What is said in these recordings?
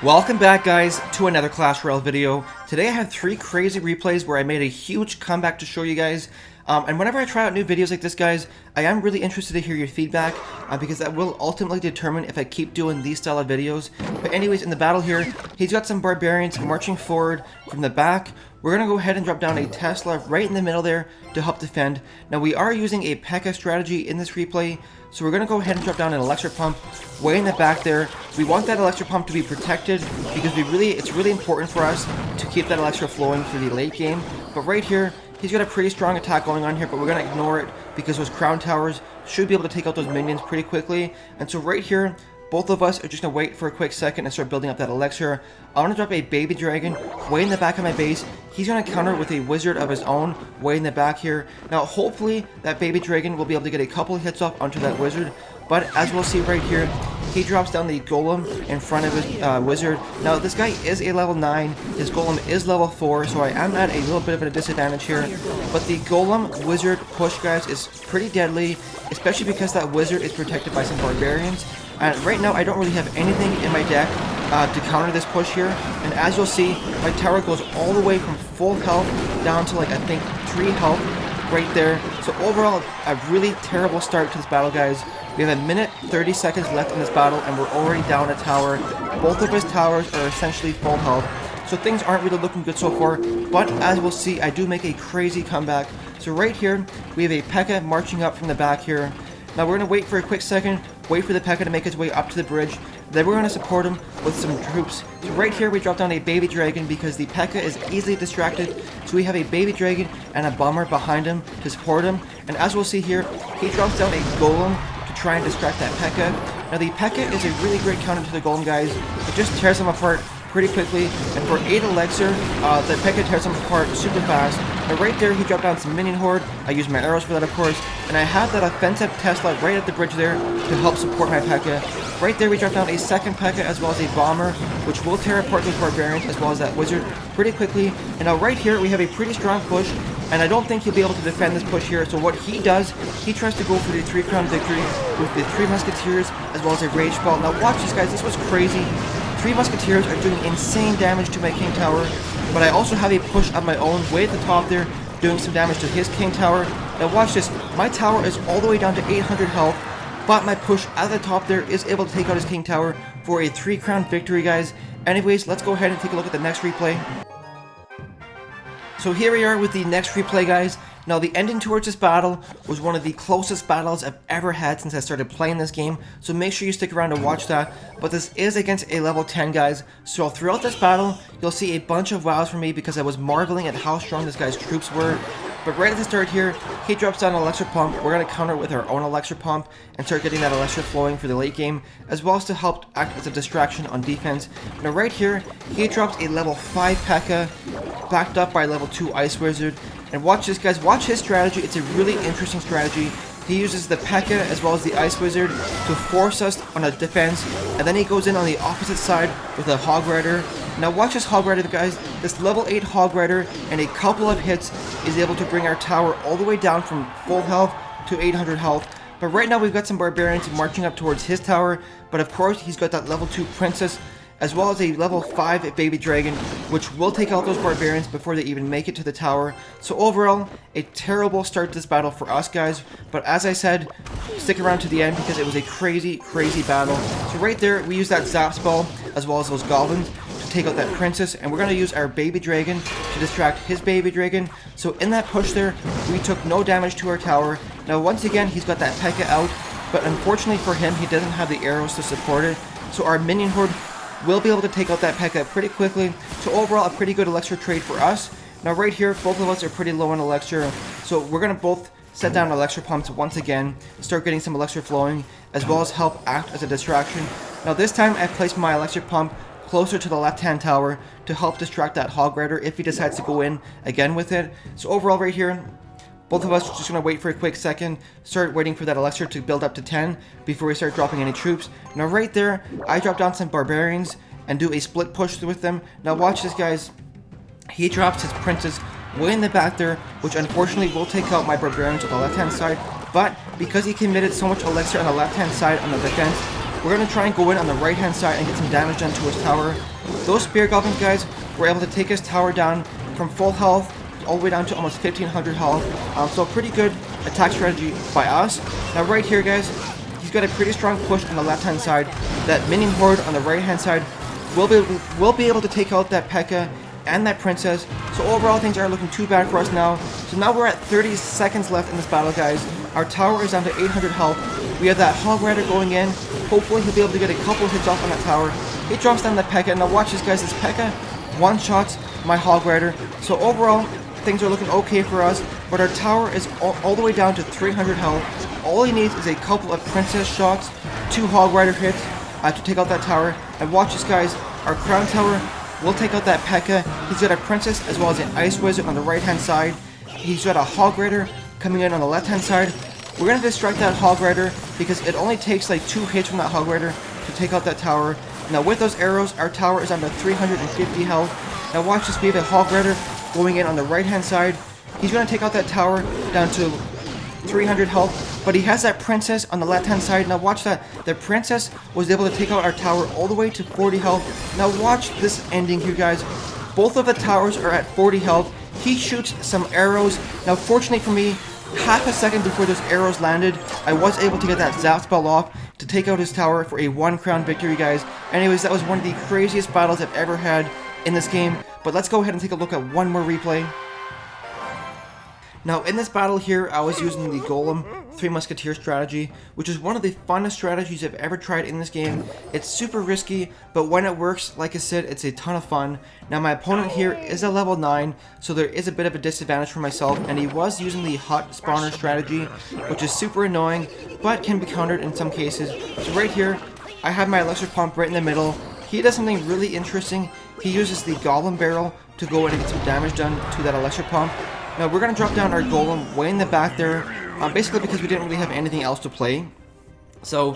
Welcome back, guys, to another Clash Royale video. Today I have 3 crazy replays where I made a huge comeback to show you guys. And whenever I try out new videos like this, guys, I am really interested to hear your feedback because that will ultimately determine if I keep doing these style of videos. But anyways, in the battle here, he's got some barbarians marching forward from the back. We're going to go ahead and drop down a Tesla right in the middle there to help defend. Now, we are using a Pekka strategy in this replay, so we're going to go ahead and drop down an Elixir Pump way in the back there. We want that Elixir Pump to be protected because it's really important for us to keep that Elixir flowing for the late game. But right here, he's got a pretty strong attack going on here, but we're going to ignore it because those Crown Towers should be able to take out those minions pretty quickly. And so right here, both of us are just going to wait for a quick second and start building up that Elixir. I want to drop a Baby Dragon way in the back of my base. He's going to counter with a Wizard of his own way in the back here. Now, hopefully, that Baby Dragon will be able to get a couple of hits off onto that Wizard. But as we'll see right here, he drops down the Golem in front of his Wizard. Now, this guy is a level 9. His Golem is level 4, so I am at a little bit of a disadvantage here. But the Golem Wizard push, guys, is pretty deadly, especially because that Wizard is protected by some Barbarians. And right now, I don't really have anything in my deck to counter this push here. And as you'll see, my tower goes all the way from full health down to, like, I think 3 health right there. So overall, a really terrible start to this battle, guys. We have a minute 30 seconds left in this battle, and we're already down a tower. Both of his towers are essentially full health. So things aren't really looking good so far. But as we'll see, I do make a crazy comeback. So right here, we have a Pekka marching up from the back here. Now we're going to wait for a quick second, wait for the Pekka to make his way up to the bridge, then we're going to support him with some troops. So right here we drop down a Baby Dragon because the Pekka is easily distracted, so we have a Baby Dragon and a Bomber behind him to support him. And as we'll see here, he drops down a Golem to try and distract that Pekka. Now the Pekka is a really great counter to the Golem, guys. It just tears them apart pretty quickly, and for 8 Elixir, the Pekka tears them apart super fast. And right there, he dropped down some minion horde. I used my arrows for that, of course, and I have that offensive Tesla right at the bridge there to help support my Pekka. Right there, we dropped down a second Pekka as well as a Bomber, which will tear apart those Barbarians as well as that Wizard pretty quickly. And now right here, we have a pretty strong push, and I don't think he'll be able to defend this push here. So what he does, he tries to go for the 3 crown victory with the 3 musketeers as well as a rage ball. Now watch this, guys, this was crazy. 3 musketeers are doing insane damage to my King Tower, but I also have a push of my own way at the top there, doing some damage to his King Tower. Now watch this, my tower is all the way down to 800 health, but my push at the top there is able to take out his King Tower for a 3 crown victory, guys. Anyways, let's go ahead and take a look at the next replay. So here we are with the next replay, guys. Now the ending towards this battle was one of the closest battles I've ever had since I started playing this game, so make sure you stick around to watch that. But this is against a level 10, guys, so throughout this battle you'll see a bunch of wows from me because I was marveling at how strong this guy's troops were. But right at the start here, he drops down an Elixir Pump. We're going to counter with our own Elixir Pump and start getting that Elixir flowing for the late game, as well as to help act as a distraction on defense. Now right here, he drops a level 5 Pekka, backed up by level 2 Ice Wizard. And watch this, guys, watch his strategy. It's a really interesting strategy. He uses the Pekka as well as the Ice Wizard to force us on a defense, and then he goes in on the opposite side with a Hog Rider. Now watch this Hog Rider, guys. This level 8 Hog Rider and a couple of hits is able to bring our tower all the way down from full health to 800 health. But right now we've got some Barbarians marching up towards his tower, but of course he's got that level 2 Princess as well as a level 5 Baby Dragon, which will take out those Barbarians before they even make it to the tower. So overall, a terrible start to this battle for us, guys. But as I said, stick around to the end because it was a crazy, crazy battle. So right there, we use that Zap spell as well as those Goblins to take out that Princess, and we're going to use our Baby Dragon to distract his Baby Dragon. So in that push there, we took no damage to our tower. Now once again, he's got that Pekka out, but unfortunately for him, he doesn't have the arrows to support it. So our minion horde will be able to take out that Pekka pretty quickly. So overall, a pretty good Elixir trade for us. Now right here, both of us are pretty low on Elixir, so we're going to both set down Elixir Pumps once again, start getting some Elixir flowing, as well as help act as a distraction. Now this time, I placed my Elixir Pump closer to the left-hand tower to help distract that Hog Rider if he decides to go in again with it. So overall right here, both of us are just going to wait for a quick second, start waiting for that Elixir to build up to 10 before we start dropping any troops. Now right there, I drop down some Barbarians and do a split push with them. Now watch this, guys. He drops his Princess way in the back there, which unfortunately will take out my Barbarians on the left-hand side. But because he committed so much Elixir on the left-hand side on the defense, we're going to try and go in on the right hand side and get some damage done to his tower. Those spear goblins, guys, were able to take his tower down from full health all the way down to almost 1500 health. So a pretty good attack strategy by us. Now right here, guys, he's got a pretty strong push on the left hand side. That minion horde on the right hand side will be able to take out that Pekka and that princess. So overall, things aren't looking too bad for us now. So now we're at 30 seconds left in this battle, guys. Our tower is down to 800 health. We have that Hog Rider going in. Hopefully he'll be able to get a couple hits off on that tower. He drops down the Pekka. Now watch this, guys. This Pekka one-shots my Hog Rider. So overall, things are looking okay for us. But our tower is all the way down to 300 health. All he needs is a couple of princess shots, 2 Hog Rider hits to take out that tower. And watch this, guys. Our crown tower will take out that Pekka. He's got a princess as well as an ice wizard on the right hand side. He's got a Hog Rider coming in on the left hand side. We're going to distract that Hog Rider because it only takes like 2 hits from that Hog Rider to take out that tower. Now with those arrows, our tower is under 350 health. Now watch this, we have a Hog Rider going in on the right hand side. He's going to take out that tower down to 300 health, but he has that princess on the left hand side. Now watch that, the princess was able to take out our tower all the way to 40 health. Now watch this ending here, guys. Both of the towers are at 40 health. He shoots some arrows. Now fortunately for me, half a second before those arrows landed, I was able to get that zap spell off to take out his tower for a 1 crown victory, guys. Anyways, that was one of the craziest battles I've ever had in this game. But let's go ahead and take a look at one more replay. Now in this battle here, I was using the Golem 3 Musketeer strategy, which is one of the funnest strategies I've ever tried in this game. It's super risky, but when it works, like I said, it's a ton of fun. Now my opponent here is a level 9, so there is a bit of a disadvantage for myself, and he was using the hot spawner strategy, which is super annoying, but can be countered in some cases. So right here, I have my elixir pump right in the middle. He does something really interesting. He uses the Goblin barrel to go in and get some damage done to that elixir pump. Now we're going to drop down our Golem way in the back there, basically because we didn't really have anything else to play. So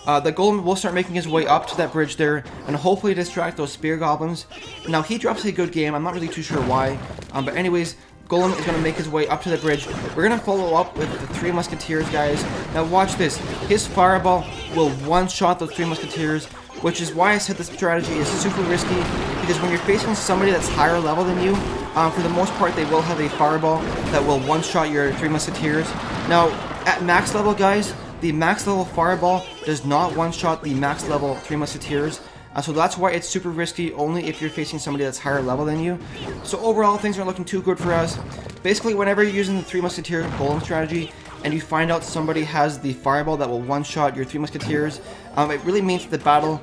the Golem will start making his way up to that bridge there and hopefully distract those spear goblins. Now he drops a good game, I'm not really too sure why, but anyways, Golem is going to make his way up to the bridge. We're going to follow up with the 3 Musketeers, guys. Now watch this, his fireball will one-shot those 3 Musketeers, which is why I said this strategy is super risky, because when you're facing somebody that's higher level than you, for the most part they will have a fireball that will one-shot your 3 Musketeers. Now, at max level, guys, the max level fireball does not one-shot the max level 3 Musketeers, so that's why it's super risky only if you're facing somebody that's higher level than you. So overall, things aren't looking too good for us. Basically, whenever you're using the 3 Musketeer Golem strategy, and you find out somebody has the fireball that will one-shot your 3 Musketeers, it really means that the battle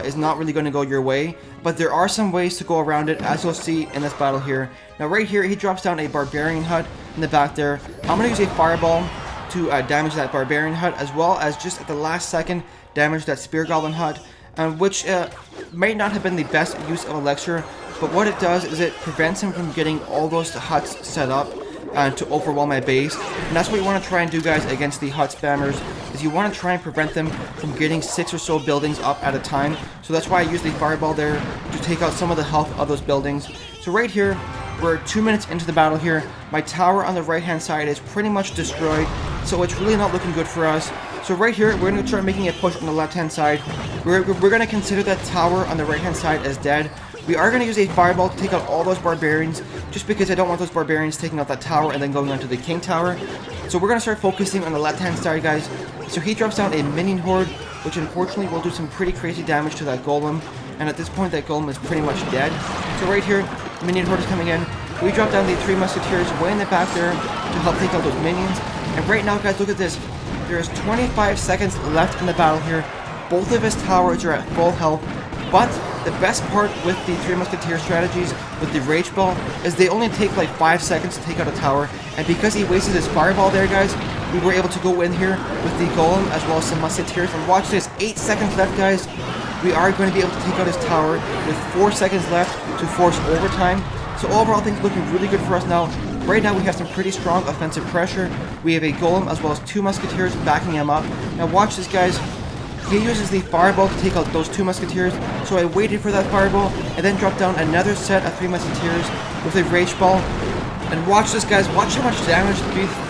is not really going to go your way, but there are some ways to go around it, as you'll see in this battle here. Now right here, he drops down a Barbarian hut in the back there. I'm going to use a fireball to damage that Barbarian hut, as well as just at the last second damage that Spear Goblin hut, which might not have been the best use of Elixir, but what it does is it prevents him from getting all those huts set up to overwhelm my base. And that's what you want to try and do, guys, against the hut spammers, is you want to try and prevent them from getting 6 or so buildings up at a time. So that's why I use the fireball there to take out some of the health of those buildings. So right here, we're 2 minutes into the battle here. My tower on the right hand side is pretty much destroyed, so it's really not looking good for us. So right here, we're going to start making a push on the left hand side. We're going to consider that tower on the right hand side as dead. We are going to use a fireball to take out all those barbarians, just because I don't want those barbarians taking out that tower and then going onto the king tower. So we're going to start focusing on the left hand side, guys. So he drops down a minion horde, which unfortunately will do some pretty crazy damage to that Golem. And at this point, that Golem is pretty much dead. So right here, minion horde is coming in. We drop down the 3 Musketeers way in the back there to help take out those minions. And right now, guys, look at this. There's 25 seconds left in the battle here. Both of his towers are at full health, but the best part with the 3 Musketeer strategies with the Rage Ball is they only take like 5 seconds to take out a tower, and because he wasted his fireball there, guys, we were able to go in here with the Golem as well as some Musketeers. And watch this, 8 seconds left, guys. We are going to be able to take out his tower with 4 seconds left to force overtime. So overall, things looking really good for us now. Right now, we have some pretty strong offensive pressure. We have a Golem as well as 2 Musketeers backing him up. Now watch this, guys. He uses the fireball to take out those 2 Musketeers, so I waited for that fireball and then dropped down another set of 3 Musketeers with a Rage Ball. And watch this, guys, watch how much damage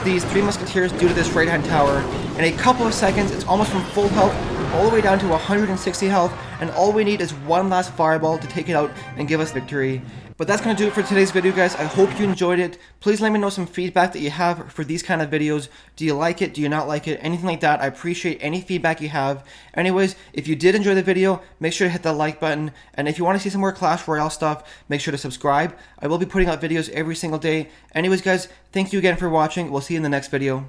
these 3 Musketeers do to this right hand tower. In a couple of seconds, it's almost from full health all the way down to 160 health, and all we need is one last fireball to take it out and give us victory. But that's going to do it for today's video, guys. I hope you enjoyed it. Please let me know some feedback that you have for these kind of videos. Do you like it? Do you not like it? Anything like that. I appreciate any feedback you have. Anyways, if you did enjoy the video, make sure to hit the like button. And if you want to see some more Clash Royale stuff, make sure to subscribe. I will be putting out videos every single day. Anyways, guys, thank you again for watching. We'll see you in the next video.